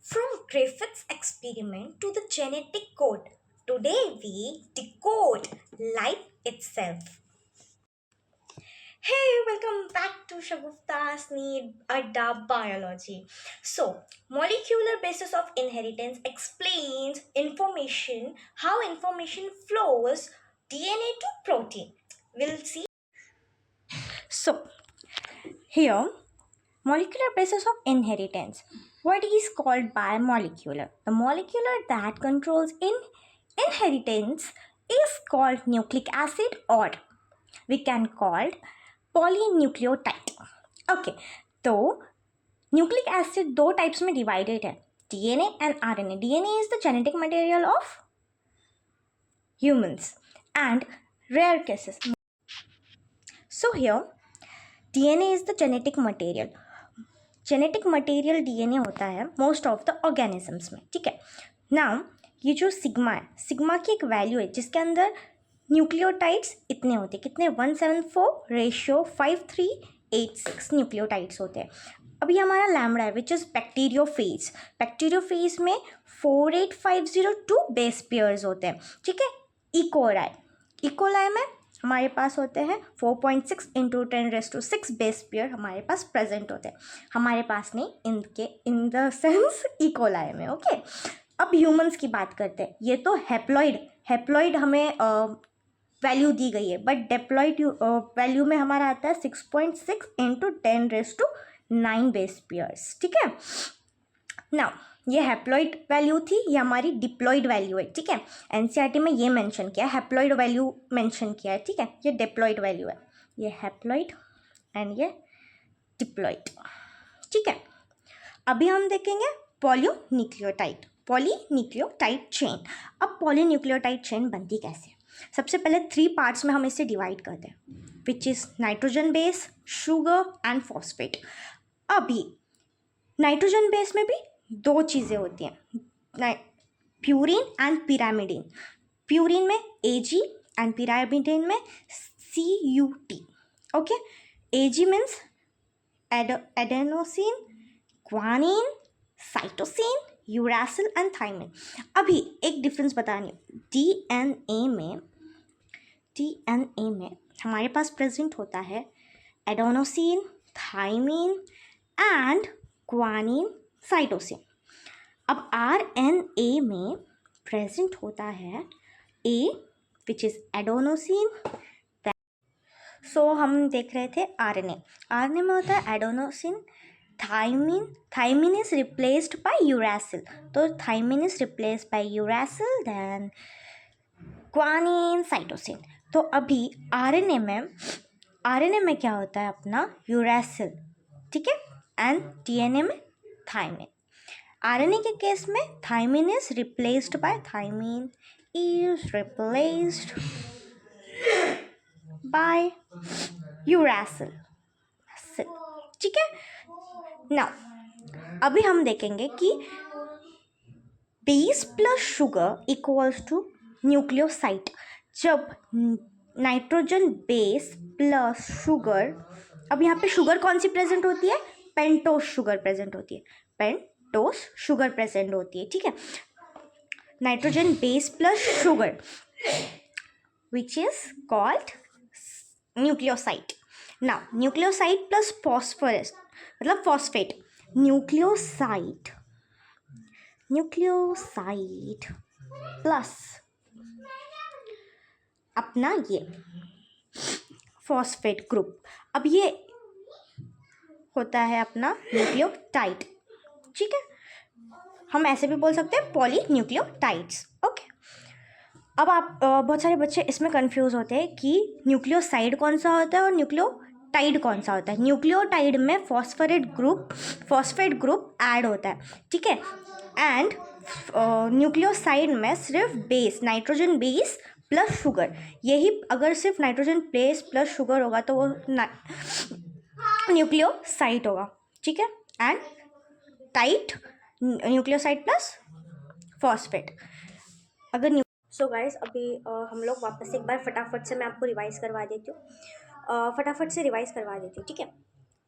From Griffith's experiment to the genetic code, today we decode life itself. Hey, welcome back to Shagufta's Need Adda Biology. So, molecular basis of inheritance explains how information flows DNA to protein. We'll see. So, here molecular basis of inheritance. What is called bimolecular? The molecular that controls inheritance is called nucleic acid, or we can call polynucleotide. Okay, तो nucleic acid दो types में divided है, DNA and RNA. DNA is the genetic material of humans and rare cases. So here DNA is the genetic material. Genetic material DNA होता है most of the organisms में. ठीक है, now ये जो सिग्मा है, सिग्मा की एक वैल्यू है जिसके अंदर न्यूक्लियोटाइड्स इतने होते हैं. कितने? 174:5386 न्यूक्लियोटाइड्स होते हैं. अभी हमारा लैम्बडा है विच इज़ बैक्टीरियोफेज. बैक्टीरियोफेज में 48502 बेस पेयर्स होते हैं. ठीक है, इकोलाई में हमारे पास होते हैं 4.6 इंटू 10⁻⁶ बेस पेयर हमारे पास प्रेजेंट होते हैं. हमारे पास नहीं, इन द सेंस इकोलाई में. ओके, अब ह्यूमंस की बात करते हैं. ये तो हेप्लॉइड हमें वैल्यू दी गई है, बट डिप्लॉइड वैल्यू में हमारा आता है 6.6 इंटू 10⁻⁹ बेस पेयर्स. ठीक है, नाउ ये हैप्लॉइड वैल्यू थी, ये हमारी डिप्लॉइड वैल्यू है. ठीक है, एनसीईआरटी में ये मेंशन किया है, हैप्लॉइड वैल्यू मेंशन किया है. ठीक है, ये डिप्लॉइड वैल्यू है, ये हैप्लॉइड एंड ये डिप्लॉइड. ठीक है, अभी हम देखेंगे पॉलीन्यूक्लियोटाइड चेन. अब पॉलीन्यूक्लियोटाइड चेन बनती कैसे? सबसे पहले 3 पार्ट्स में हम इसे डिवाइड करते हैं, which is nitrogen base, sugar and phosphate. अभी नाइट्रोजन बेस में भी 2 चीज़ें होती हैं, प्यूरिन एंड पिरामिडिन. प्यूरिन में Ag एंड पिरामिडिन में CuT. Okay, Ag means adenosine, guanine, cytosine, uracil and thymine. अभी एक डिफरेंस बतानी, डीएनए में हमारे पास प्रेजेंट होता है adenosine, thymine and guanine, cytosine. अब आरएनए में प्रेजेंट होता है ए विच इज़ एडेनोसिन. सो हम देख रहे थे आरएनए में होता है adenosine, thymine is replaced by uracil. तो thymine is replaced by uracil, then guanine, cytosine. तो अभी आरएनए में क्या होता है अपना यूरासिल. ठीक है, एंड डीएनए में थाइमिन. आरएनए के केस में thymine is replaced by uracil. ठीक है, नाउ अभी हम देखेंगे कि base plus sugar equals to nucleoside. जब नाइट्रोजन बेस प्लस शुगर, अब यहाँ पे शुगर कौन सी प्रेजेंट होती है? पेंटोस शुगर प्रेजेंट होती है. ठीक है, nitrogen base plus sugar which is called nucleoside. Now nucleoside plus phosphorus मतलब फॉस्फेट. न्यूक्लियोसाइड प्लस अपना ये फॉस्फेट ग्रुप. अब ये होता है अपना न्यूक्लियोटाइड. ठीक है, हम ऐसे भी बोल सकते हैं पॉलीन्यूक्लियोटाइड्स. ओके, अब आप बहुत सारे बच्चे इसमें कंफ्यूज होते हैं कि न्यूक्लियोसाइड कौन सा होता है और न्यूक्लियोटाइड कौन सा होता है. न्यूक्लियोटाइड में फॉस्फेट ग्रुप ऐड होता है. ठीक है, एंड न्यूक्लियोसाइड में सिर्फ base, nitrogen base plus sugar. यही अगर सिर्फ नाइट्रोजन बेस प्लस शुगर होगा तो वो न्यूक्लियोसाइड होगा. ठीक है, and tight nucleoside plus phosphate. अगर सो गाइस, अभी हम लोग वापस एक बार फटाफट से मैं आपको रिवाइज़ करवा देती हूँ. ठीक है,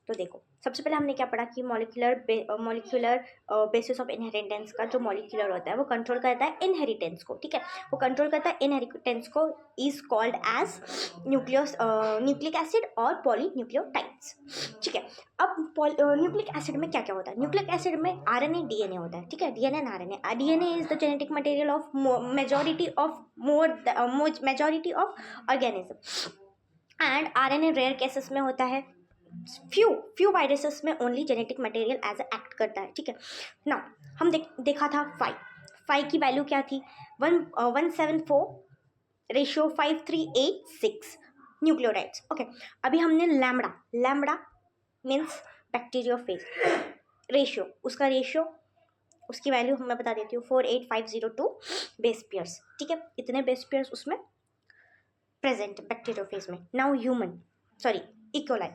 तो देखो सबसे पहले हमने क्या पढ़ा कि मॉलिक्यूलर बेसिस ऑफ इनहेरिटेंस का जो मॉलिक्यूलर होता है वो कंट्रोल करता है इनहेरिटेंस को, ठीक है, वो कंट्रोल करता है इनहेरिटेंस को, is called as nucleic acid और पॉलीन्यूक्लियोटाइड्स, ठीक है। अब न्यूक्लिक एसिड में क्या क्या होता है, न्यूक्लिक एसिड में आरएनए डीएनए होता है, ठीक है, DNA and RNA. DNA is the genetic material of majority of organism and RNA rare cases में होता है, फ्यू वायरसेस में only genetic material as a act करता है, ठीक है ना। हम देखा था फाइव की वैल्यू क्या थी, 174:5386 न्यूक्लियोटाइड्स, ओके। अभी हमने लैम्बडा मीन्स बैक्टीरियोफेज रेशियो, उसकी वैल्यू मैं बता देती हूँ 48502 बेस पेयर्स, ठीक है, इतने बेस पेयर्स उसमें प्रेजेंट बैक्टीरियोफेज में। नाउ इकोलाई,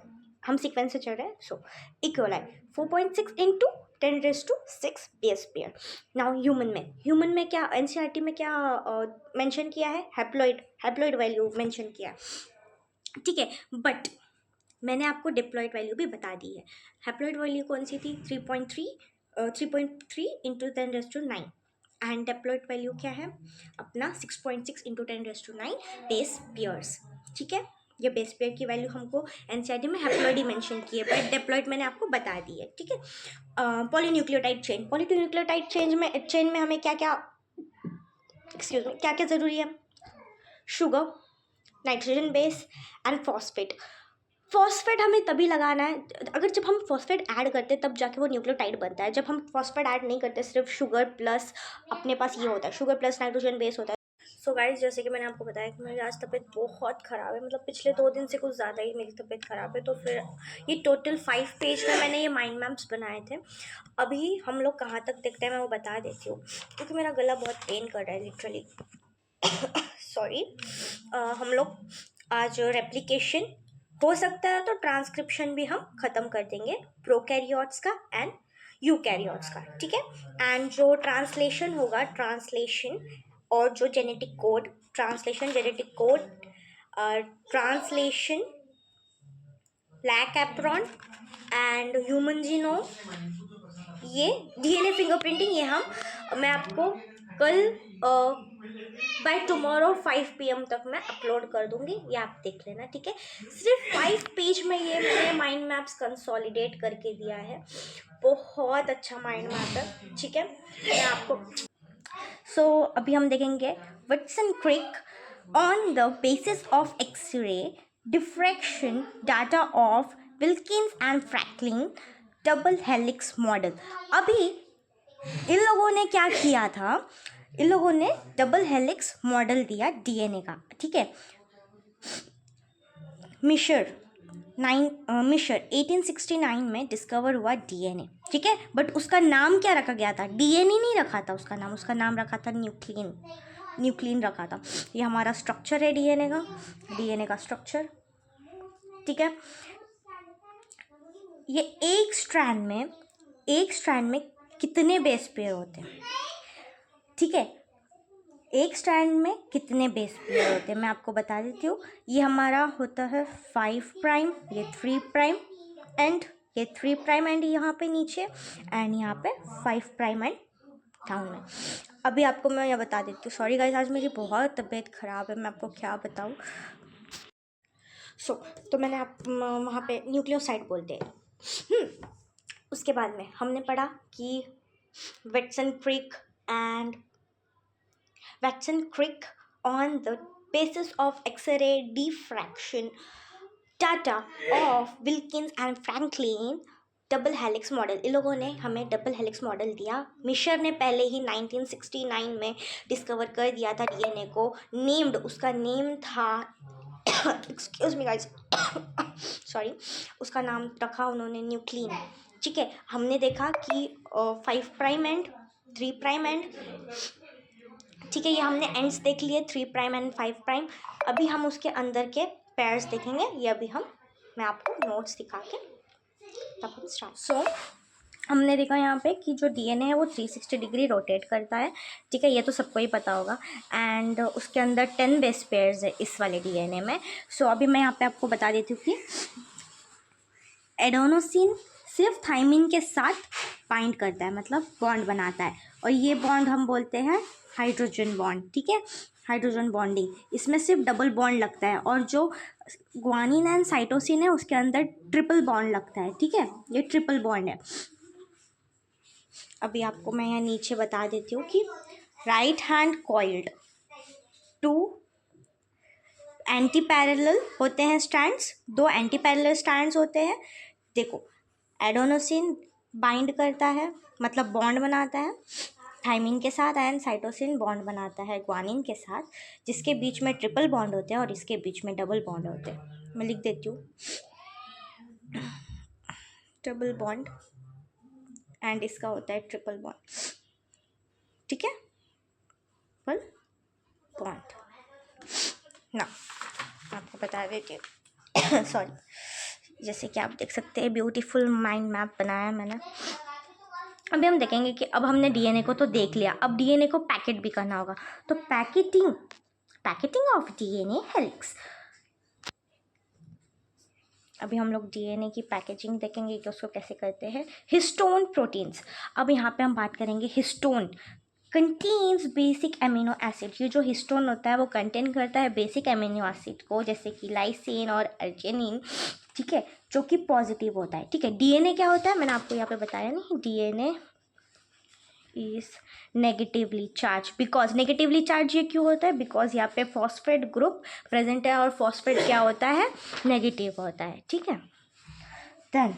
हम सीक्वेंस से चल रहे हैं, so E coli 4.6 into 10⁻⁶ base pair. Now human में क्या एनसीईआरटी में क्या मेंशन किया है, हैप्लॉइड वैल्यू मेंशन किया है, ठीक है, बट मैंने आपको डिप्लॉइड वैल्यू भी बता दी है। हैप्लॉइड वैल्यू कौन सी थी, 3.3 इंटू 10⁹ एंड डिप्लॉइड वैल्यू क्या है अपना 6.6 इंटू 10⁹ बेस पेयर्स, ठीक है। ये बेस पेयर की वैल्यू हमको एनसीईआरटी में हैप्लॉइड ही मेंशन की है, बट डिप्लॉइड मैंने आपको बता दी है, ठीक है। पॉलीन्यूक्लियोटाइड चेन में हमें क्या क्या ज़रूरी है, sugar, nitrogen base and phosphate हमें तभी लगाना है अगर जब हम फॉस्फेट ऐड करते हैं तब जाके वो न्यूक्लियोटाइड बनता है। जब हम फॉस्फेट ऐड नहीं करते, सिर्फ शुगर प्लस अपने पास ये होता है, शुगर प्लस नाइट्रोजन बेस होता है। सो गाइस, जैसे कि मैंने आपको बताया कि मेरी आज तबीयत बहुत ख़राब है, मतलब पिछले 2 दिन से कुछ ज़्यादा ही मेरी तबीयत ख़राब है। तो फिर ये टोटल 5 पेज में मैंने ये माइंड मैप्स बनाए थे। अभी हम लोग कहाँ तक देखते हैं मैं वो बता देती हूँ, क्योंकि मेरा गला बहुत पेन कर रहा है लिटरली। सॉरी। हम लोग आज रेप्लिकेशन हो सकता है तो ट्रांसक्रिप्शन भी हम ख़त्म कर देंगे, प्रोकैरियोट्स का एंड यूकैरियोट्स का, ठीक है। एंड जो ट्रांसलेशन होगा, और जो genetic code, translation lac operon and human genome, ये डीएनए फिंगरप्रिंटिंग, ये मैं आपको कल बाय टुमारो 5 PM तक मैं अपलोड कर दूंगी, ये आप देख लेना, ठीक है। सिर्फ 5 पेज में ये मैंने माइंड मैप्स कंसोलिडेट करके दिया है, बहुत अच्छा माइंड मैप है, ठीक है। मैं आपको अभी हम देखेंगे Watson Crick on the basis of X-ray diffraction data of Wilkins and Franklin double helix model. अभी इन लोगों ने क्या किया था, इन लोगों ने डबल हेलिक्स मॉडल दिया डीएनए का, ठीक है। मिशर 1869 में डिस्कवर हुआ डीएनए, ठीक है, बट उसका नाम क्या रखा गया था, डीएनए नहीं रखा था उसका नाम रखा था न्यूक्लिन रखा था। ये हमारा स्ट्रक्चर है डीएनए का स्ट्रक्चर, ठीक है। ये एक स्ट्रैंड में कितने बेस पेयर होते हैं, ठीक है, एक स्ट्रैंड में कितने बेस पेयर होते हैं मैं आपको बता देती हूँ। ये हमारा होता है 5 प्राइम, ये 3 प्राइम एंड ये 3 प्राइम एंड यहाँ पे नीचे एंड यहाँ पे 5 प्राइम एंड डाउन में। अभी आपको मैं ये बता देती हूँ, सॉरी गाइस, आज मेरी बहुत तबीयत ख़राब है, मैं आपको क्या बताऊँ। तो मैंने वहाँ पे न्यूक्लियोसाइड बोलते हैं। उसके बाद में हमने पढ़ा कि Watson Crick on the basis of X-ray diffraction data of Wilkins and Franklin double helix model, इन लोगों ने हमें डबल हेलिक्स मॉडल दिया। मिशर ने पहले ही 1969 में डिस्कवर कर दिया था डीएनए को, उसका नेम था एक्सक्यूज मी गाइस, सॉरी, उसका नाम रखा उन्होंने न्यूक्लिन, ठीक है। हमने देखा कि 5 प्राइम एंड 3 प्राइम एंड, ठीक है, ये हमने एंड्स देख लिए 3 प्राइम एंड 5 प्राइम। अभी हम उसके अंदर के पेयर्स देखेंगे, ये अभी मैं आपको नोट्स दिखा के तब हम स्टार्ट। हमने देखा यहाँ पे कि जो डीएनए है वो 360 डिग्री रोटेट करता है, ठीक है, ये तो सबको ही पता होगा। एंड उसके अंदर 10 बेस पेयर्स है इस वाले डीएनए में। अभी मैं यहाँ पे आपको बता देती हूँ कि एडेनोसिन सिर्फ थाइमिन के साथ बाइंड करता है, मतलब बॉन्ड बनाता है, और ये बॉन्ड हम बोलते हैं हाइड्रोजन बॉन्ड, ठीक है, हाइड्रोजन बॉन्डिंग। इसमें सिर्फ डबल बॉन्ड लगता है, और जो ग्वानिन एंड साइटोसिन है उसके अंदर ट्रिपल बॉन्ड लगता है, ठीक है, ये ट्रिपल बॉन्ड है। अभी आपको मैं यहाँ नीचे बता देती हूँ कि right hand coiled, two antiparallel होते हैं स्ट्रैंड्स, दो एंटी पैरेलल स्ट्रैंड्स होते हैं। देखो, एडेनोसिन बाइंड करता है, मतलब बॉन्ड बनाता है थाइमिन के साथ, एंड साइटोसिन बॉन्ड बनाता है ग्वानिन के साथ, जिसके बीच में ट्रिपल बॉन्ड होते हैं और इसके बीच में डबल बॉन्ड होते हैं। मैं लिख देती हूँ, डबल बॉन्ड एंड इसका होता है ट्रिपल बॉन्ड, ठीक है, डबल बॉन्ड ना। आपको बता देती हूँ सॉरी, जैसे कि आप देख सकते हैं ब्यूटीफुल माइंड मैप बनाया मैंने। अभी हम देखेंगे कि अब हमने डीएनए को तो देख लिया, अब डीएनए को पैकेट भी करना होगा। तो पैकेटिंग ऑफ डीएनए हेलिक्स। अभी हम लोग डीएनए की पैकेजिंग देखेंगे कि उसको कैसे करते हैं। हिस्टोन प्रोटीन्स, अब यहाँ पे हम बात करेंगे histone contains basic amino acid. ये जो हिस्टोन होता है वो कंटेन करता है बेसिक एमिनो एसिड को, जैसे कि लाइसिन और अर्जिनिन, ठीक है, जो कि पॉजिटिव होता है, ठीक है। डीएनए क्या होता है, मैंने आपको यहाँ पे बताया नहीं, DNA is negatively charge. Because negatively charge ये क्यों होता है, बिकॉज यहाँ पे फॉस्फेट ग्रुप प्रेजेंट है, और फॉस्फेट क्या होता है, नेगेटिव होता है, ठीक है। देन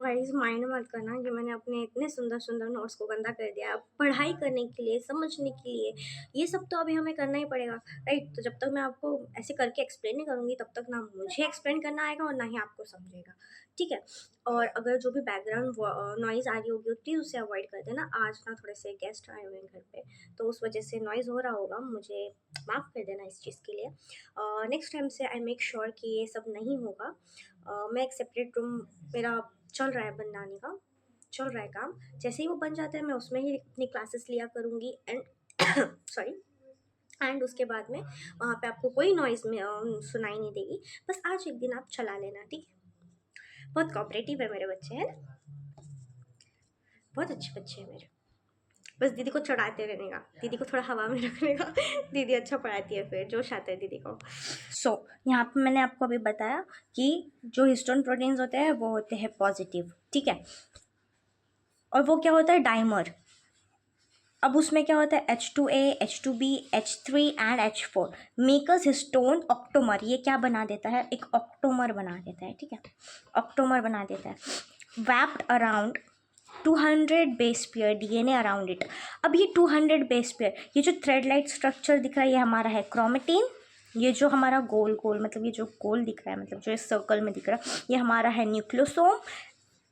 गाइस माइंड मत करना कि मैंने अपने इतने सुंदर सुंदर नोट्स को गंदा कर दिया। अब पढ़ाई करने के लिए, समझने के लिए, ये सब तो अभी हमें करना ही पड़ेगा, राइट। तो जब तक मैं आपको ऐसे करके एक्सप्लेन नहीं करूँगी तब तक ना मुझे एक्सप्लेन करना आएगा और ना ही आपको समझेगा, ठीक है। और अगर जो भी बैकग्राउंड नॉइज़ आ रही होगी प्लीज़ उसे अवॉइड कर देना। आज ना थोड़े से गेस्ट आए हुए हैं घर पे, तो उस वजह से नॉइज़ हो रहा होगा, मुझे माफ़ कर देना इस चीज़ के लिए। नेक्स्ट टाइम से आई मेक श्योर कि ये सब नहीं होगा। मैं एक सेपरेट रूम मेरा चल रहा है बनाने का, चल रहा है काम, जैसे ही वो बन जाता है मैं उसमें ही अपनी क्लासेस लिया करूँगी, एंड सॉरी, एंड उसके बाद में वहाँ पे आपको कोई नॉइज़ में सुनाई नहीं देगी। बस आज एक दिन आप चला लेना, ठीक है। बहुत कोऑपरेटिव है मेरे बच्चे, हैं ना, बहुत अच्छे बच्चे हैं मेरे। बस दीदी को चढ़ाते रहने का, दीदी को थोड़ा हवा में रखने का। दीदी अच्छा पढ़ाती है, फिर जोश आता है दीदी को। यहाँ पे मैंने आपको अभी बताया कि जो हिस्टोन प्रोटीन्स होते हैं वो होते हैं पॉजिटिव, ठीक है, और वो क्या होता है, डाइमर। अब उसमें क्या होता है, H2A, H2B, H3 and H4 makers histone octamer. ये क्या बना देता है, एक ऑक्टोमर बना देता है, ठीक है, ऑक्टोमर बना देता है। Wrapped around 200 base pair DNA around it. अब ये 200 बेस पेयर, ये जो थ्रेड लाइट स्ट्रक्चर दिख रहा है ये हमारा है क्रोमेटिन। ये जो हमारा गोल गोल, मतलब ये जो गोल दिख रहा है, मतलब जो इस सर्कल में दिख रहा है, ये हमारा है न्यूक्लियोसोम,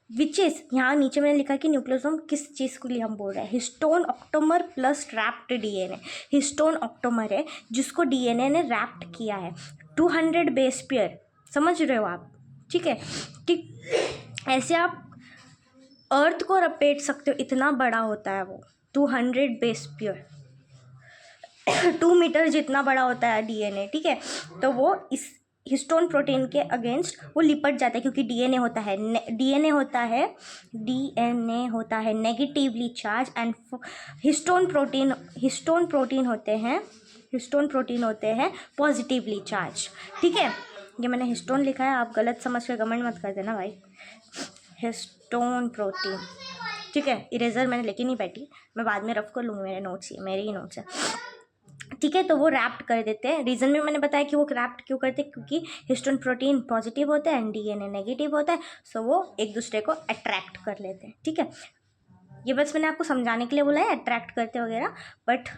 विच इज़, यहाँ नीचे मैंने लिखा कि न्यूक्लियोसोम किस चीज़ के लिए हम बोल रहे हैं, histone octamer plus wrapped DNA. Histone octamer है जिसको डीएनए ने रैप्ड किया है, 200 बेस पेयर, समझ रहे हो आप, ठीक है, ठीक। ऐसे आप अर्थ को रपेट सकते हो, इतना बड़ा होता है वो, 200 बेस पेयर, 2 मीटर जितना बड़ा होता है डीएनए, ठीक है। तो वो इस हिस्टोन प्रोटीन के अगेंस्ट वो लिपट जाता है, क्योंकि डीएनए होता है negatively charge, and histone protein होते हैं पॉजिटिवली चार्ज, ठीक है। ये मैंने हिस्टोन लिखा है, आप गलत समझ कर कमेंट मत कर देना भाई। हिस्टोन प्रोटीन, ठीक है, इरेजर मैंने लेके नहीं बैठी, मैं बाद में रफ कर लूँगी, मेरे नोट्स ही, मेरे ही नोट्स है, ठीक है। तो वो रैप्ट कर देते हैं, रीज़न में मैंने बताया कि वो रैप्ट क्यों करते हैं, क्योंकि हिस्टोन प्रोटीन पॉजिटिव होता है एंड डीएनए नेगेटिव होता है, सो वो एक दूसरे को अट्रैक्ट कर लेते हैं, ठीक है। ये बस मैंने आपको समझाने के लिए बोला है अट्रैक्ट करते वगैरह, बट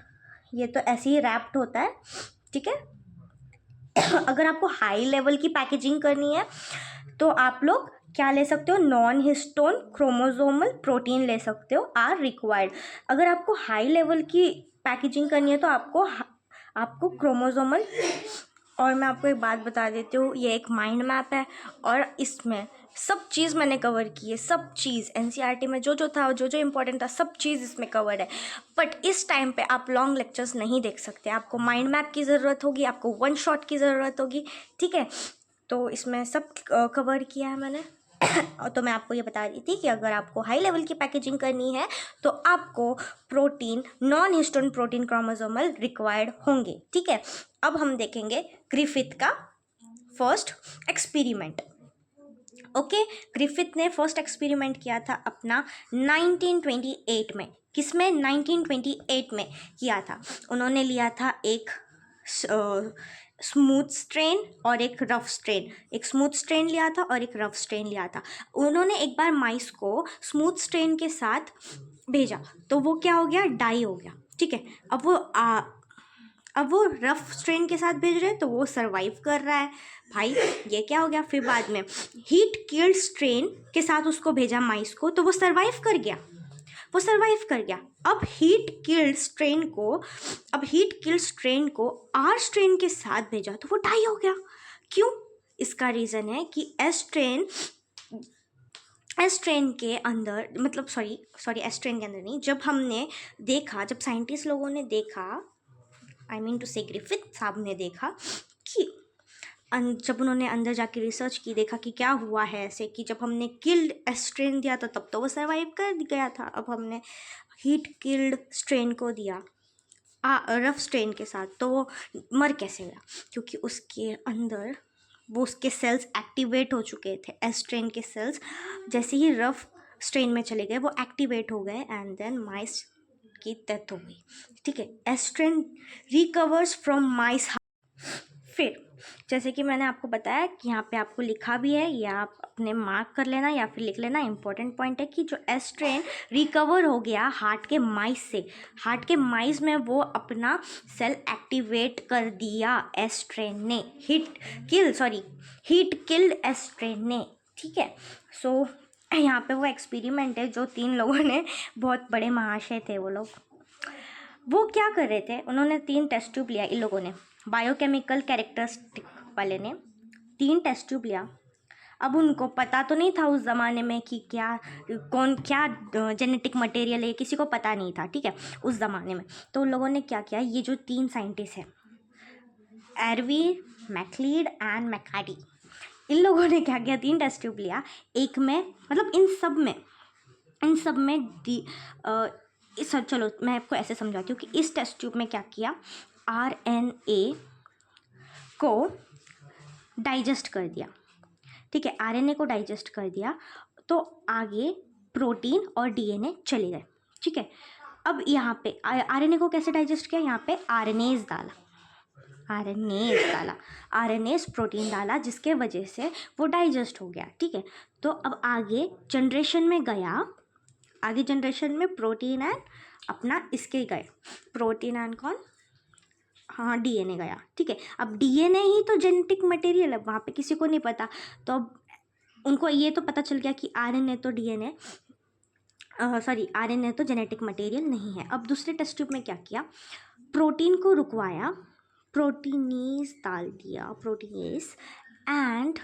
ये तो ऐसे ही रैप्ट होता है, ठीक है। अगर आपको हाई लेवल की पैकेजिंग करनी है तो आप लोग क्या ले सकते हो, नॉन हिस्टोन क्रोमोसोमल प्रोटीन ले सकते हो, आर रिक्वायर्ड। अगर आपको हाई लेवल की पैकेजिंग करनी है तो आपको क्रोमोसोमल, और मैं आपको एक बात बता देती हूँ, ये एक माइंड मैप है और इसमें सब चीज़ मैंने कवर की है, सब चीज़ एनसीईआरटी में जो था, जो इम्पोर्टेंट था, सब चीज़ इसमें कवर है। बट इस टाइम पे आप लॉन्ग लेक्चर्स नहीं देख सकते, आपको माइंड मैप की ज़रूरत होगी, आपको वन शॉट की ज़रूरत होगी, ठीक है। तो इसमें सब कवर किया है मैंने, तो मैं आपको ये बता रही थी कि अगर आपको हाई लेवल की पैकेजिंग करनी है तो आपको protein, non histone protein chromosomal required होंगे, ठीक है। अब हम देखेंगे ग्रिफिथ का फर्स्ट एक्सपेरिमेंट। ओके, ग्रिफिथ ने फर्स्ट एक्सपेरिमेंट किया था अपना 1928 में। किसमें? 1928 में किया था। उन्होंने लिया था एक स्मूथ स्ट्रेन और एक रफ स्ट्रेन। एक स्मूथ स्ट्रेन लिया था और एक रफ स्ट्रेन लिया था। उन्होंने एक बार माइस को स्मूथ स्ट्रेन के साथ भेजा तो वो क्या हो गया? डाई हो गया, ठीक है। अब वो रफ स्ट्रेन के साथ भेज रहे हैं तो वो सरवाइव कर रहा है। भाई ये क्या हो गया? फिर बाद में हीट किल्ड स्ट्रेन के साथ उसको भेजा माइस को तो वो सरवाइव कर गया, वो सरवाइव कर गया। अब हीट किल्ड स्ट्रेन को आर स्ट्रेन के साथ भेजा तो वो डाई हो गया। क्यों? इसका रीज़न है कि एस स्ट्रेन के अंदर, मतलब सॉरी एस स्ट्रेन के अंदर नहीं, जब हमने देखा, जब साइंटिस्ट लोगों ने देखा, आई मीन टू से ग्रिफिथ साहब ने देखा कि जब उन्होंने अंदर जाके रिसर्च की, देखा कि क्या हुआ है ऐसे, कि जब हमने किल्ड स्ट्रेन दिया था तब तो वो सर्वाइव कर गया था, अब हमने हीट किल्ड स्ट्रेन को दिया रफ स्ट्रेन के साथ तो वो मर कैसे गया? क्योंकि उसके अंदर वो उसके सेल्स एक्टिवेट हो चुके थे। एस स्ट्रेन के सेल्स जैसे ही रफ स्ट्रेन में चले गए वो एक्टिवेट हो गए एंड देन माइस की डेथ हो गई, ठीक है। एस स्ट्रेन रिकवर्स फ्रॉम माइस। फिर जैसे कि मैंने आपको बताया कि यहाँ पे आपको लिखा भी है, या आप अपने मार्क कर लेना या फिर लिख लेना। इंपॉर्टेंट पॉइंट है कि जो एस स्ट्रेन रिकवर हो गया हार्ट के माइस से, हार्ट के माइस में वो अपना सेल एक्टिवेट कर दिया एस स्ट्रेन ने, हीट किल्ड एस स्ट्रेन ने, ठीक है। सो यहाँ पे वो एक्सपेरिमेंट है जो 3 लोगों ने, बहुत बड़े महाशय थे वो लोग, वो क्या कर रहे थे? उन्होंने 3 टेस्ट ट्यूब लिया, इन लोगों ने, बायोकेमिकल कैरेक्टरिस्टिक वाले ने 3 टेस्ट ट्यूब लिया। अब उनको पता तो नहीं था उस ज़माने में कि क्या जेनेटिक मटेरियल है, किसी को पता नहीं था, ठीक है, उस ज़माने में। तो उन लोगों ने क्या किया, ये जो 3 साइंटिस्ट हैं, एरवी, मैकलीड एंड मैकाडी, इन लोगों ने क्या किया, 3 टेस्ट ट्यूब लिया। एक में, मतलब इन सब में चलो मैं आपको ऐसे समझाती हूँ कि इस टेस्ट ट्यूब में क्या किया, RNA को डाइजेस्ट कर दिया, ठीक है, RNA को डाइजेस्ट कर दिया तो आगे प्रोटीन और DNA चले गए, ठीक है। अब यहाँ पे RNA को कैसे डाइजेस्ट किया? यहाँ पे RNAs प्रोटीन डाला जिसके वजह से वो डाइजेस्ट हो गया, ठीक है। तो अब आगे जनरेशन में प्रोटीन एंड अपना इसके गए, प्रोटीन एंड कौन, हाँ DNA गया, ठीक है। अब DNA ही तो जेनेटिक मटेरियल है, वहाँ पे किसी को नहीं पता, तो अब उनको ये तो पता चल गया कि RNA तो जेनेटिक मटेरियल नहीं है। अब दूसरे टेस्ट ट्यूब में क्या किया, प्रोटीन को रुकवाया, प्रोटीनेज डाल दिया, प्रोटीनेज, एंड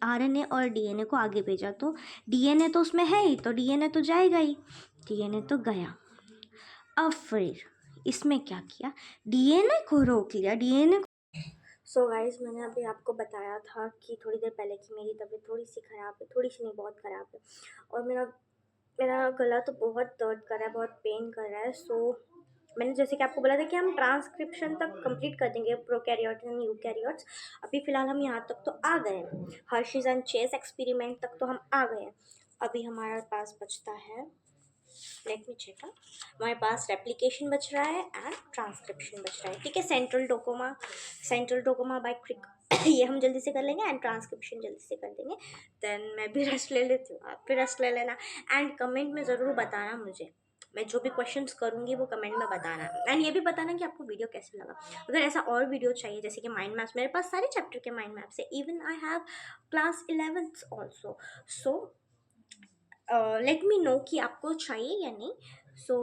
RNA और DNA को आगे भेजा। तो DNA तो उसमें है ही, तो DNA तो जाएगा ही, DNA तो गया। अब फिर इसमें क्या किया, DNA को रोक लिया, DNA को। सो गाइस, मैंने अभी आपको बताया था कि थोड़ी देर पहले कि मेरी तबीयत थोड़ी सी ख़राब है, थोड़ी सी नहीं, बहुत ख़राब है, और मेरा गला तो बहुत दर्द कर रहा है, बहुत पेन कर रहा है। सो मैंने जैसे कि आपको बोला था कि हम ट्रांसक्रिप्शन तक कंप्लीट कर देंगे, प्रोकैरियोट्स एंड यूकैरियोट्स। अभी फ़िलहाल हम यहाँ तक तो आ गए हैं, हर्शीज़ एंड चेस एक्सपेरिमेंट तक तो हम आ गए हैं। अभी हमारे पास बचता है, लेट मी चेक, हमारे पास रेप्लिकेशन बच रहा है एंड ट्रांसक्रिप्शन बच रहा है, ठीक है। सेंट्रल डोकोमा बाय क्रिक ये हम जल्दी से कर लेंगे एंड ट्रांसक्रिप्शन जल्दी से कर देंगे। देन मैं भी रेस्ट ले लेती हूँ, आप भी रेस्ट ले लेना, एंड कमेंट में ज़रूर बताना मुझे, मैं जो भी क्वेश्चंस करूँगी वो कमेंट में बताना, एंड ये भी बताना कि आपको वीडियो कैसे लगा। अगर ऐसा और वीडियो चाहिए जैसे कि माइंड मैप्स, मेरे पास सारे चैप्टर के माइंड मैप्स है, even I have class 11th also. So let me know कि आपको चाहिए या नहीं। सो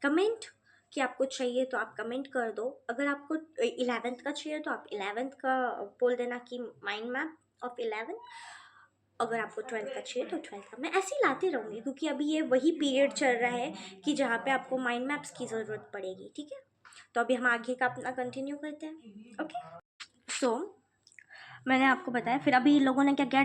कमेंट कि आपको चाहिए तो आप कमेंट कर दो। अगर आपको 11th का चाहिए तो आप 11th का बोल देना कि माइंड मैप ऑफ 11th। अगर आपको 12th का चाहिए तो 12th का। मैं ऐसे ही लाती रहूँगी क्योंकि अभी ये वही पीरियड चल रहा है कि जहाँ पे आपको माइंड मैप्स की ज़रूरत पड़ेगी, ठीक है। तो अभी हम आगे का अपना कंटिन्यू करते हैं, ओके। सो मैंने आपको बताया। फिर अभी इन लोगों ने क्या किया,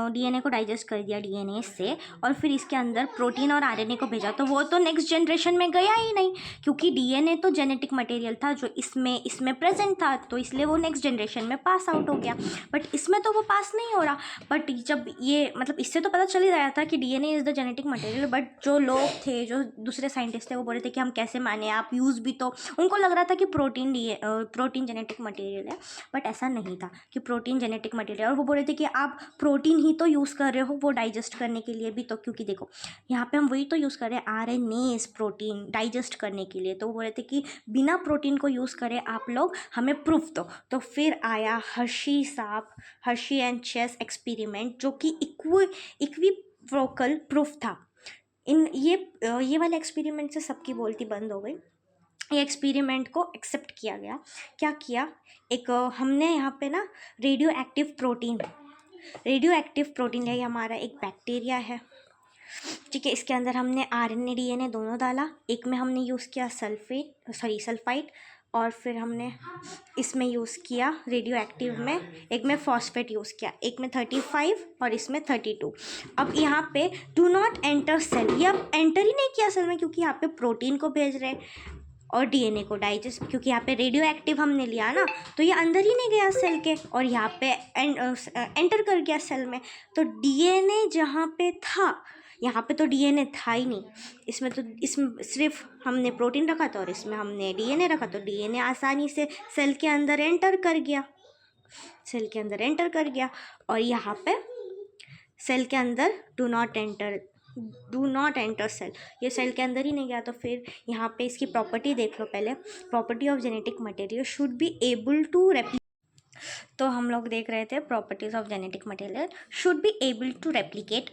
डीएनए को डाइजेस्ट कर दिया डीएनए से, और फिर इसके अंदर प्रोटीन और आरएनए को भेजा। तो वो तो नेक्स्ट जनरेशन में गया ही नहीं, क्योंकि डीएनए तो जेनेटिक मटेरियल था जो इसमें प्रेजेंट था, तो इसलिए वो नेक्स्ट जनरेशन में पास आउट हो गया। बट इसमें तो वो पास नहीं हो रहा। बट जब ये मतलब इससे तो पता चल ही रहा था कि DNA is the genetic material, but जो लोग थे, जो दूसरे साइंटिस्ट थे, वो बोल रहे थे कि हम कैसे माने, आप यूज़ भी तो, उनको लग रहा था कि प्रोटीन जेनेटिक मटेरियल है, बट ऐसा नहीं था कि प्रोटीन जेनेटिक मटेरियल। और वो बोल रहे थे कि आप प्रोटीन ही तो यूज़ कर रहे हो वो डाइजेस्ट करने के लिए भी, तो क्योंकि देखो यहाँ पे हम वही तो यूज़ कर रहे हैं, आरएनए प्रोटीन डाइजेस्ट करने के लिए। तो वो बोल रहे थे कि बिना प्रोटीन को यूज़ करें आप लोग, हमें प्रूफ दो। तो फिर आया हर्शी एंड चेस एक्सपेरिमेंट, जो कि इक्विवोकल प्रूफ था। ये वाले एक्सपेरिमेंट से सबकी बोलती बंद हो गई। ये एक्सपेरिमेंट को एक्सेप्ट किया गया। क्या किया, एक हमने यहाँ पे ना रेडियो एक्टिव प्रोटीन लिया। ये हमारा एक बैक्टीरिया है, ठीक है। इसके अंदर हमने आरएनए डीएनए दोनों डाला। एक में हमने यूज़ किया सल्फाइड, और फिर हमने इसमें यूज़ किया रेडियो एक्टिव में, एक में फॉस्फेट यूज़ किया, एक में 35 और इसमें 32। अब यहाँ पे डू नॉट एंटर सेल, ये अब एंटर ही नहीं किया सेल में, क्योंकि यहाँ पे प्रोटीन को भेज रहे और डीएनए को डाइजेस्ट, क्योंकि यहाँ पे रेडियो एक्टिव हमने लिया ना, तो ये अंदर ही नहीं गया सेल के, और यहाँ पे एंटर कर गया सेल में। तो डीएनए जहाँ पे था, यहाँ पे तो डीएनए था ही नहीं। इसमें सिर्फ हमने प्रोटीन रखा था और इसमें हमने डीएनए रखा, तो डीएनए आसानी से सेल के अंदर एंटर कर गया। और यहाँ पे सेल के अंदर डू नॉट एंटर सेल, ये सेल के अंदर ही नहीं गया। तो फिर यहाँ पे इसकी प्रॉपर्टी देख लो पहले। Property of genetic material should be able to तो हम लोग देख रहे थे properties of genetic material should be able to replicate.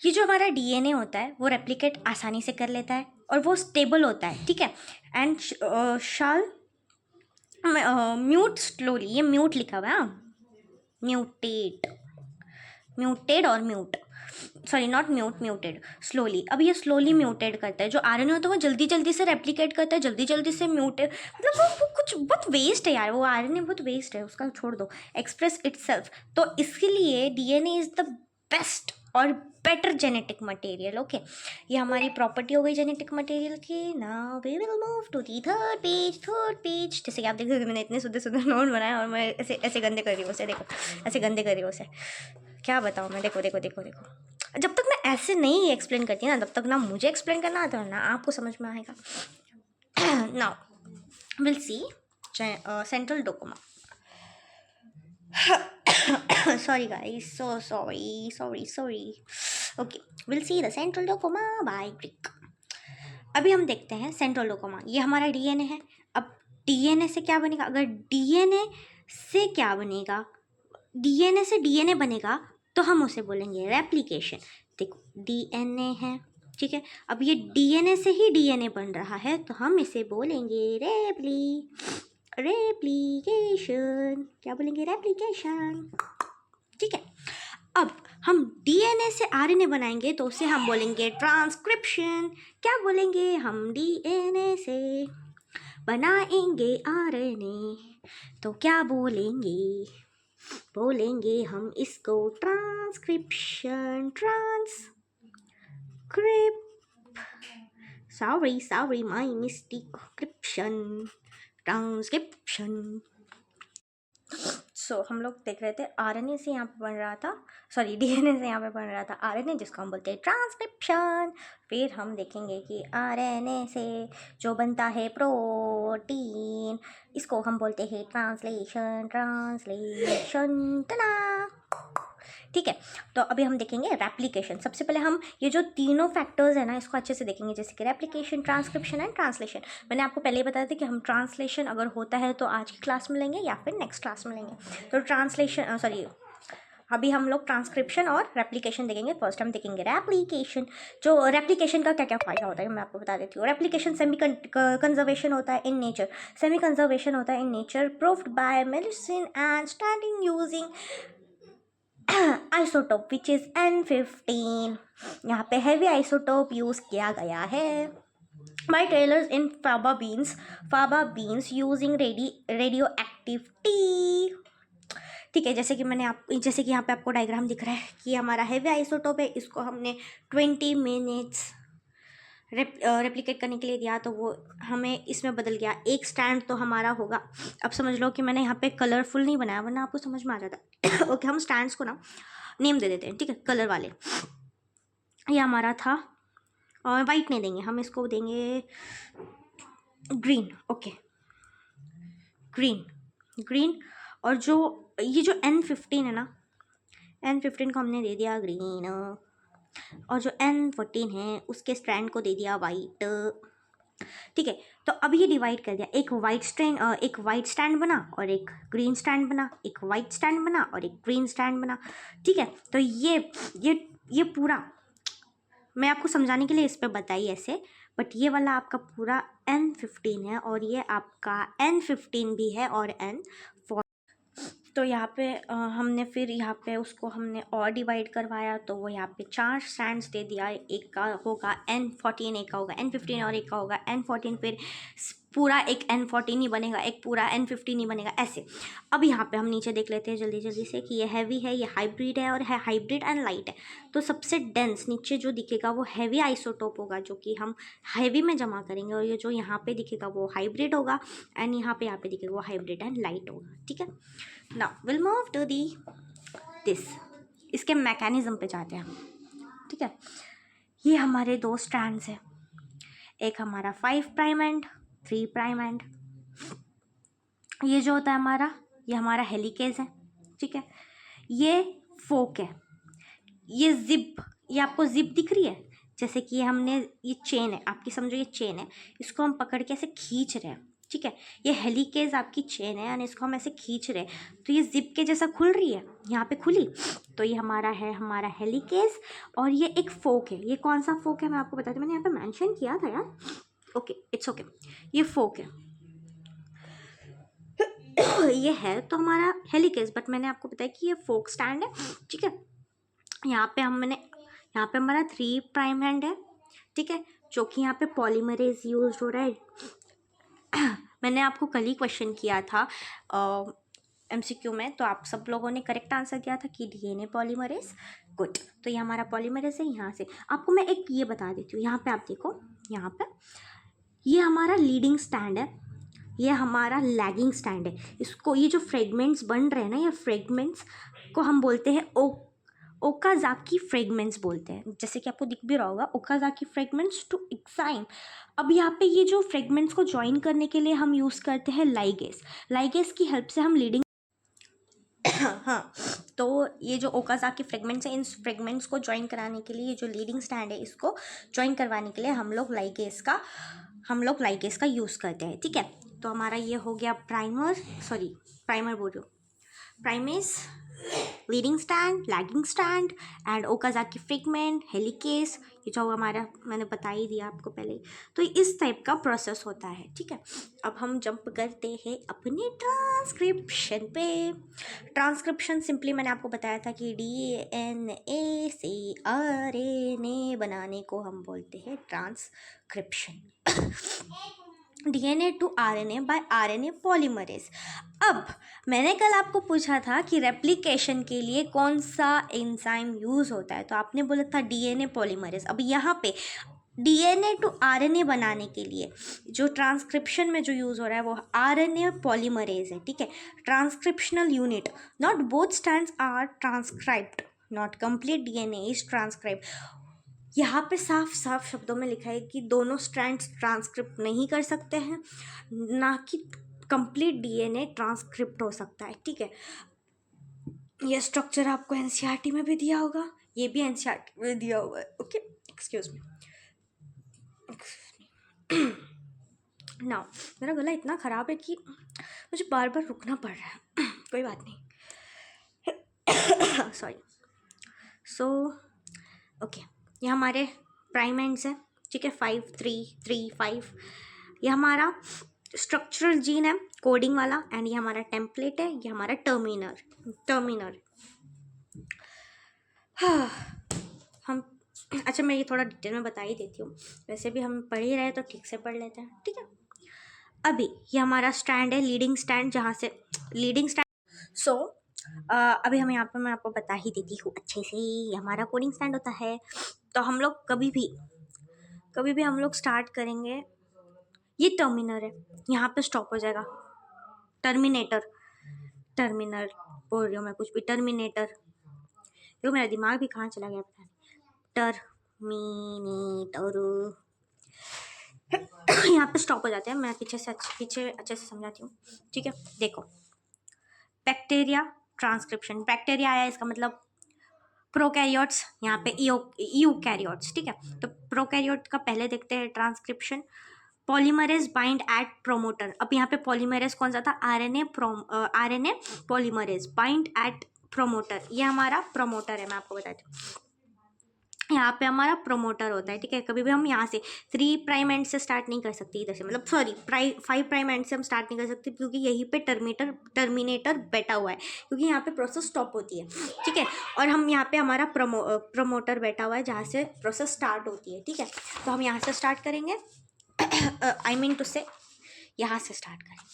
ये जो हमारा डीएनए होता है वो रेप्लिकेट आसानी से कर लेता है और वो स्टेबल होता है, ठीक है। एंड शाल म्यूट स्लोली, ये म्यूट लिखा हुआ है, म्यूटेड और म्यूटेड स्लोली। अब ये स्लोली म्यूटेड करता है। जो आरएनए होता है वो जल्दी जल्दी से रेप्लिकेट करता है, जल्दी जल्दी से म्यूटेड, मतलब वो कुछ बहुत वेस्ट है यार, वो आरएनए बहुत वेस्ट है, उसका छोड़ दो। एक्सप्रेस इटसेल्फ, तो इसके लिए डीएनए इज़ द बेस्ट और बेटर जेनेटिक मटेरियल। ओके, ये हमारी प्रॉपर्टी हो गई जेनेटिक मटेरियल की। Now we will move to the third page. जैसे कि आप देख सकते, मैंने इतने सुंदर नोट बनाए और मैं ऐसे गंदे कर रही हूँ उसे, देखो ऐसे गंदे कर रही हूँ उसे, क्या बताऊँ मैं। देखो जब तक मैं ऐसे नहीं एक्सप्लेन करती ना, तब तक ना मुझे एक्सप्लेन करना आता है ना आपको समझ में आएगा। Now will see central dogma. Sorry guys, so sorry. Okay, we'll see the central dogma by Greek. अभी हम देखते हैं सेंट्रल डोकोमा। ये हमारा डीएनए है। अब डीएनए से क्या बनेगा, अगर डीएनए से क्या बनेगा, डीएनए से डीएनए बनेगा तो हम उसे बोलेंगे रेप्लिकेशन। देखो डीएनए है, ठीक है। अब ये डीएनए से ही डीएनए बन रहा है, तो हम इसे बोलेंगे रेप्लिकेशन। क्या बोलेंगे, रेप्लिकेशन, ठीक है। अब हम डीएनए से आरएनए बनाएंगे तो उसे हम बोलेंगे ट्रांसक्रिप्शन। क्या बोलेंगे, हम डीएनए से बनाएंगे आरएनए तो क्या बोलेंगे हम इसको transcription. Sorry my mistake, transcription. So हम लोग देख रहे थे आरएनए से यहाँ पे बन रहा था, सॉरी डीएनए से यहाँ पे बन रहा था आरएनए, जिसको हम बोलते हैं ट्रांसक्रिप्शन। फिर हम देखेंगे कि आरएनए से जो बनता है प्रोटीन, इसको हम बोलते हैं ट्रांसलेशन। तना, ठीक है। तो अभी हम देखेंगे रेप्लिकेशन। सबसे पहले हम ये जो तीनों फैक्टर्स है ना, इसको अच्छे से देखेंगे, जैसे कि रेप्लिकेशन, ट्रांसक्रिप्शन एंड ट्रांसलेशन। मैंने आपको पहले ही बताया था कि हम ट्रांसलेशन अगर होता है तो आज की क्लास में लेंगे या फिर नेक्स्ट क्लास में लेंगे। तो ट्रांसलेशन अभी हम लोग ट्रांसक्रिप्शन और रेप्लिकेशन देखेंगे। फर्स्ट हम देखेंगे रेप्लिकेशन। जो रेप्लिकेशन का क्या क्या फ़ायदा होता है मैं आपको बता देती हूँ। रेप्लिकेशन सेमी कंजर्वेशन होता है in nature, proved bye medicine and starting using isotope which is N15। यहाँ पे हैवी आइसोटोप यूज़ किया गया है by tailors in faba beans using radioactivity। ठीक है, जैसे कि यहाँ पे आपको डायग्राम दिख रहा है कि हमारा हैवी आइसोटोप है, इसको हमने 20 मिनट्स रेप्लिकेट करने के लिए दिया, तो वो हमें इसमें बदल गया। एक स्टैंड तो हमारा होगा, अब समझ लो कि मैंने यहाँ पे कलरफुल नहीं बनाया वरना आपको समझ में आ जाता। ओके, हम स्टैंड्स को ना नेम दे देते हैं, ठीक है, कलर वाले। ये हमारा था, और वाइट नहीं देंगे हम, इसको देंगे ग्रीन। Okay, green. और जो ये जो N15 है ना, N15 को हमने दे दिया ग्रीन, और जो N14 है उसके स्ट्रैंड को दे दिया वाइट। ठीक है, तो अब ये डिवाइड कर दिया, एक वाइट स्टैंड बना और एक ग्रीन स्टैंड बना, एक वाइट स्टैंड बना और एक ग्रीन स्टैंड बना। ठीक है, तो ये पूरा मैं आपको समझाने के लिए इस पर बताई ऐसे, बट ये वाला आपका पूरा N15 है और ये आपका N15 भी है और N14। तो यहाँ पे हमने फिर यहाँ पे उसको हमने और डिवाइड करवाया, तो वो यहाँ पे 4 स्टैंड्स दे दिया। एक का होगा N14, एक का होगा N15 और एक का होगा N14। फिर पूरा एक N14 ही बनेगा, एक पूरा N15 ही बनेगा, ऐसे। अब यहाँ पे हम नीचे देख लेते हैं जल्दी जल्दी से कि ये हैवी है, ये हाइब्रिड है, और है हाइब्रिड एंड लाइट है। तो सबसे डेंस नीचे जो दिखेगा वो हैवी आइसोटोप होगा, जो कि हम हैवी में जमा करेंगे, और ये जो यहाँ पे दिखेगा वो हाइब्रिड होगा, एंड यहाँ पे दिखेगा वो हाइब्रिड एंड लाइट होगा। ठीक है, now will move to the this, इसके मैकेनिज्म पे जाते हैं हम। ठीक है, ये हमारे 2 स्ट्रैंड्स हैं, एक हमारा 5 प्राइम एंड 3 प्राइम एंड। ये जो होता है हमारा, ये हमारा हेलिकेज है। ठीक है, ये फोक है, ये जिप, ये आपको जिप दिख रही है, जैसे कि ये चेन है, आपकी समझो ये चेन है, इसको हम पकड़ के ऐसे खींच रहे हैं। ठीक है, ये हेलिकेज आपकी चेन है और इसको हम ऐसे खींच रहे हैं, तो ये जिप के जैसा खुल रही है, यहाँ पे खुली, तो ये हमारा हेलिकेज। और ये एक फोक है, ये कौन सा फोक है मैं आपको बताती हूँ, मैंने यहाँ पे मेंशन किया था यार। ओके, इट्स ओके, ये फोक है। ये है तो हमारा हेलिकेज, बट मैंने आपको बताया कि ये फोक स्टैंड है। ठीक है, यहाँ पे हमारा 3 प्राइम एंड है। ठीक है, जो कि यहाँ पे पॉलीमरेज यूज हो रहा है। मैंने आपको कल ही क्वेश्चन किया था MCQ में, तो आप सब लोगों ने करेक्ट आंसर किया था कि DNA पॉलीमरेज। गुड, तो ये हमारा पॉलीमरेज है। यहाँ से आपको मैं एक ये बता देती हूँ, यहाँ पे आप देखो, यहाँ पे ये हमारा लीडिंग स्टैंड है, ये हमारा लैगिंग स्टैंड है। इसको, ये जो फ्रेगमेंट्स बन रहे हैं ना, ये फ्रेगमेंट्स को हम बोलते हैं ओकाजाकी फ्रेगमेंट्स बोलते हैं, जैसे कि आपको दिख भी रहा होगा, ओकाजाकी फ्रेगमेंट्स टू एक्साइन। अब यहाँ पे ये जो फ्रेगमेंट्स को ज्वाइन करने के लिए हम यूज़ करते हैं लाइगेस की हेल्प से हम लीडिंग हाँ, तो ये जो ओकाजाकी फ्रेगमेंट्स हैं, इन फ्रेगमेंट्स को ज्वाइन कराने के लिए, ये जो लीडिंग स्टैंड है इसको ज्वाइन करवाने के लिए हम लोग लाइगेस का यूज़ करते हैं। ठीक है, तो हमारा ये हो गया प्राइमर बोल रही हूँ, primase, leading stand, lagging stand and Okazaki fragment, helicase, ये जो हमारा मैंने बता ही दिया आपको पहले। तो इस टाइप का प्रोसेस होता है। ठीक है, अब हम जंप करते हैं अपने ट्रांसक्रिप्शन पे। ट्रांसक्रिप्शन सिंपली मैंने आपको बताया था कि DNA से RNA बनाने को हम बोलते हैं transcription. DNA to RNA by RNA polymerase. अब मैंने कल आपको पूछा था कि रेप्लिकेशन के लिए कौन सा एंजाइम यूज़ होता है, तो आपने बोला था DNA पॉलीमरेज। अब यहाँ पे DNA to RNA बनाने के लिए जो ट्रांसक्रिप्शन में जो यूज़ हो रहा है वो RNA पॉलीमरेज है। ठीक है, transcriptional unit, not both stands are transcribed, not complete DNA is transcribed. यहाँ पे साफ साफ शब्दों में लिखा है कि दोनों स्ट्रैंड्स ट्रांसक्रिप्ट नहीं कर सकते हैं, ना कि कंप्लीट DNA ट्रांसक्रिप्ट हो सकता है। ठीक है, ये स्ट्रक्चर आपको NCERT में भी दिया होगा, ये भी NCERT में दिया हुआ है। Okay, excuse me. नाउ मेरा गला इतना ख़राब है कि मुझे बार बार रुकना पड़ रहा है। कोई बात नहीं, सॉरी। सो ओके, ये हमारे प्राइम एंड्स है। ठीक है, 5 3 3 5, ये हमारा स्ट्रक्चरल जीन है, कोडिंग वाला, एंड ये हमारा टेम्पलेट है, ये हमारा टर्मिनर। हम अच्छा, मैं ये थोड़ा डिटेल में बता ही देती हूँ, वैसे भी हम पढ़ ही रहे तो ठीक से पढ़ लेते हैं। ठीक है, अभी ये हमारा स्टैंड है, लीडिंग स्टैंड, जहाँ से लीडिंग स्टैंड। सो अभी हम यहाँ पे मैं आपको बता ही देती हूँ अच्छे से। हमारा कोडिंग स्टैंड होता है, तो हम लोग कभी भी हम लोग स्टार्ट करेंगे, ये टर्मिनल है, यहाँ पे स्टॉप हो जाएगा। टर्मिनेटर, टर्मिनल बोल रही हूँ मैं, कुछ भी टर्मिनेटर, देखो मेरा दिमाग भी कहाँ चला गया पता नहीं। टर्मिनेटर यहाँ पे स्टॉप हो जाते हैं। मैं पीछे अच्छे से समझाती हूँ, ठीक है। देखो, बैक्टीरिया ट्रांसक्रिप्शन, बैक्टीरिया आया, इसका मतलब प्रोकैरियोट्स, यहाँ पे यूकैरियोट्स, ठीक है। तो प्रोकैरियोट का पहले देखते हैं transcription. Polymerase bind at promoter, अब यहाँ पे पॉलीमरेज कौन सा था, RNA polymerase bind at promoter, ये हमारा प्रोमोटर है। मैं आपको बताती हूँ, यहाँ पे हमारा प्रोमोटर होता है, ठीक है। कभी भी हम यहाँ से 3 प्राइम एंड से स्टार्ट नहीं कर सकते इधर से, मतलब सॉरी 5 प्राइम एंड से हम स्टार्ट नहीं कर सकते, क्योंकि यहीं पे टर्मिनेटर बैठा हुआ है, क्योंकि यहाँ पे प्रोसेस स्टॉप होती है, ठीक है। और हम यहाँ पे हमारा प्रोमोटर बैठा हुआ है जहाँ से प्रोसेस स्टार्ट होती है, ठीक है। तो हम यहाँ से स्टार्ट करेंगे, आई मीन टू से यहाँ से स्टार्ट करेंगे।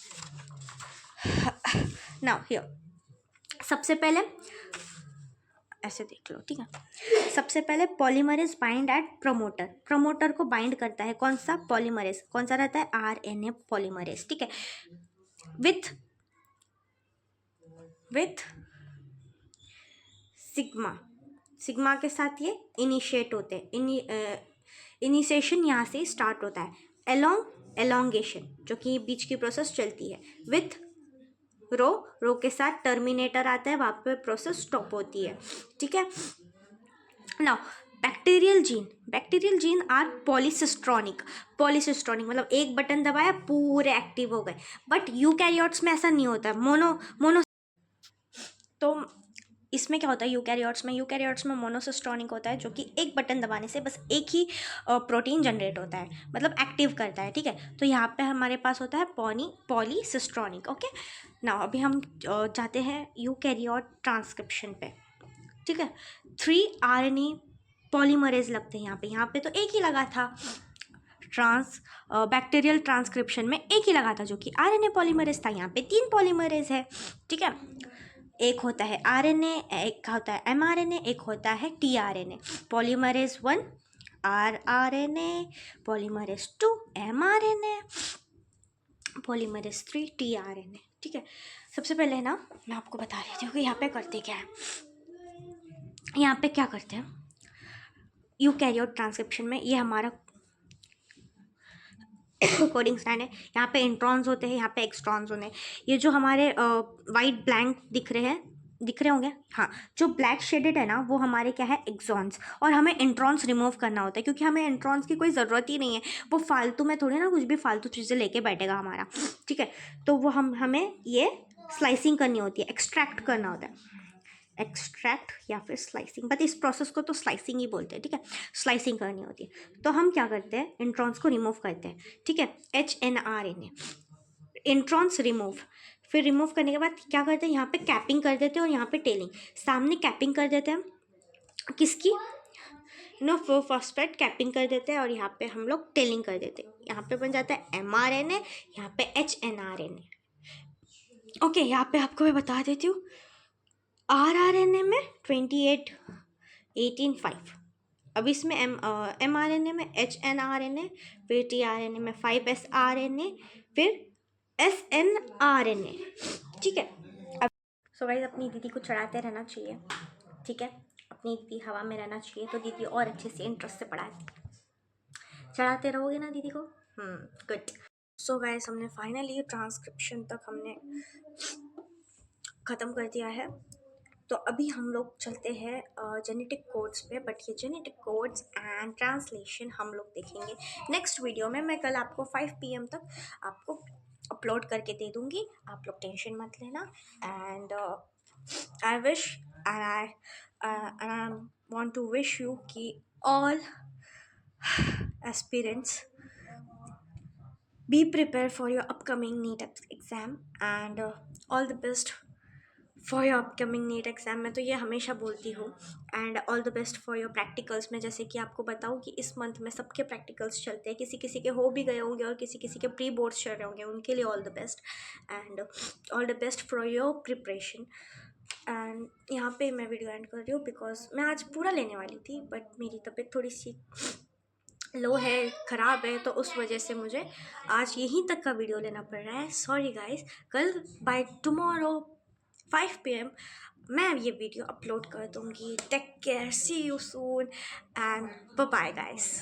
नाउ हियर, सबसे पहले ऐसे देख लो, ठीक है। सबसे पहले polymerase bind at promoter, promoter को बाइंड करता है कौन सा, पॉलीमरेज, कौन सा रहता है, आरएनए पॉलीमरेज, ठीक है। विथ सिग्मा, सिग्मा के साथ ये इनिशिएट होते हैं, इनिशिएशन यहाँ से स्टार्ट होता है। एलोंगेशन, जो कि बीच की प्रोसेस चलती है। विथ रो के साथ टर्मिनेटर आता है, वहाँ पे प्रोसेस स्टॉप होती है, ठीक है। Now bacterial gene are polycistronic, मतलब एक बटन दबाया पूरे एक्टिव हो गए, बट यूकैरियोट्स में ऐसा नहीं होता है, मोनो। तो इसमें क्या होता है, यूकैरियोट्स में मोनोसिस्ट्रॉनिक होता है, जो कि एक बटन दबाने से बस एक ही प्रोटीन जनरेट होता है, मतलब एक्टिव करता है, ठीक है। तो यहाँ पे हमारे पास होता है पॉलीसिस्ट्रॉनिक, ओके। नाउ अभी हम जाते हैं यूकैरियोट ट्रांसक्रिप्शन पे, ठीक है। 3 आरएनए पॉलीमरेज लगते हैं यहाँ पे तो एक ही लगा था, बैक्टीरियल ट्रांसक्रिप्शन में एक ही लगा था, जो कि आरएनए पॉलीमरेज था। यहाँ पे 3 पॉलीमरेज है, ठीक है। एक होता है आरएनए, एक होता है एमआरएनए, एक होता है tRNA. Polymerase 1 RNA, polymerase 2 mRNA, polymerase 3 tRNA, ठीक है। सबसे पहले ना मैं आपको बता रही थी कि यहाँ पे करते क्या है, यहाँ पे क्या करते हैं यूकैरियोट ट्रांसक्रिप्शन में, ये हमारा कोडिंग स्टैंड है। यहाँ पे इंट्रॉन्स होते हैं, यहाँ पे एक्सट्रॉन्स होते हैं। ये जो हमारे वाइट ब्लैंक दिख रहे होंगे, हाँ, जो ब्लैक शेडेड है ना, वो हमारे क्या है, एक्सॉन्स। और हमें इंट्रॉन्स रिमूव करना होता है, क्योंकि हमें इंट्रॉन्स की कोई ज़रूरत ही नहीं है, वो फालतू में थोड़ी ना कुछ भी फालतू चीज़ें लेके बैठेगा हमारा, ठीक है। तो वो हमें ये स्लाइसिंग करनी होती है, एक्सट्रैक्ट करना होता है, एक्सट्रैक्ट या फिर स्लाइसिंग, बट इस प्रोसेस को तो स्लाइसिंग ही बोलते हैं, ठीक है। स्लाइसिंग करनी होती है, तो हम क्या करते हैं, इंट्रॉन्स को रिमूव करते हैं, ठीक है। HNRNA, introns remove. फिर रिमूव करने के बाद क्या करते हैं, यहाँ पे कैपिंग कर देते हैं, और यहाँ पे टेलिंग, सामने कैपिंग कर देते हैं किसकी, फॉस्फेट कैपिंग कर देते हैं, और यहाँ पे हम लोग टेलिंग कर देते हैं। यहाँ पे बन जाता है mRNA, यहाँ पे HNRNA, ओके। यहाँ पे आपको मैं बता देती हूँ, RRNA में 28 18 5, अब इसमें mRNA में HNRNA, फिर tRNA में 5sRNA, फिर snRNA, ठीक है। अब सो गाइस, अपनी दीदी को चढ़ाते रहना चाहिए, ठीक है। अपनी दीदी हवा में रहना चाहिए, तो दीदी और अच्छे से इंटरेस्ट से पढ़ाए। चढ़ाते रहोगे ना दीदी को, गुड। सो गाइस, हमने फाइनली ट्रांसक्रिप्शन तक हमने ख़त्म कर दिया है। तो अभी हम लोग चलते हैं जेनेटिक कोड्स पे, बट ये जेनेटिक कोड्स एंड ट्रांसलेशन हम लोग देखेंगे नेक्स्ट वीडियो में। मैं कल आपको 5 PM तक आपको अपलोड करके दे दूँगी, आप लोग टेंशन मत लेना। And I wish and I want to wish you कि all aspirants be prepared for your upcoming NEET exam and all the best for your upcoming NEET exam. में तो ये हमेशा बोलती हूँ, and all the best for your practicals में। जैसे कि आपको बताऊँ कि इस मंथ में सबके प्रैक्टिकल्स चलते हैं, किसी किसी के हो भी गए होंगे और किसी किसी के प्री बोर्ड्स चल रहे होंगे, उनके लिए all the best and all the best for your preparation. And यहाँ पे मैं वीडियो एंड कर रही हूँ बिकॉज मैं आज पूरा लेने वाली थी बट मेरी तबीयत थोड़ी सी लो है, ख़राब है, तो उस वजह से मुझे आज यहीं तक का वीडियो लेना पड़ रहा है। सॉरी गाइस, कल बाय टुमारो 5 PM मैं ये वीडियो अपलोड कर दूँगी। Take care, see you soon and bye bye guys.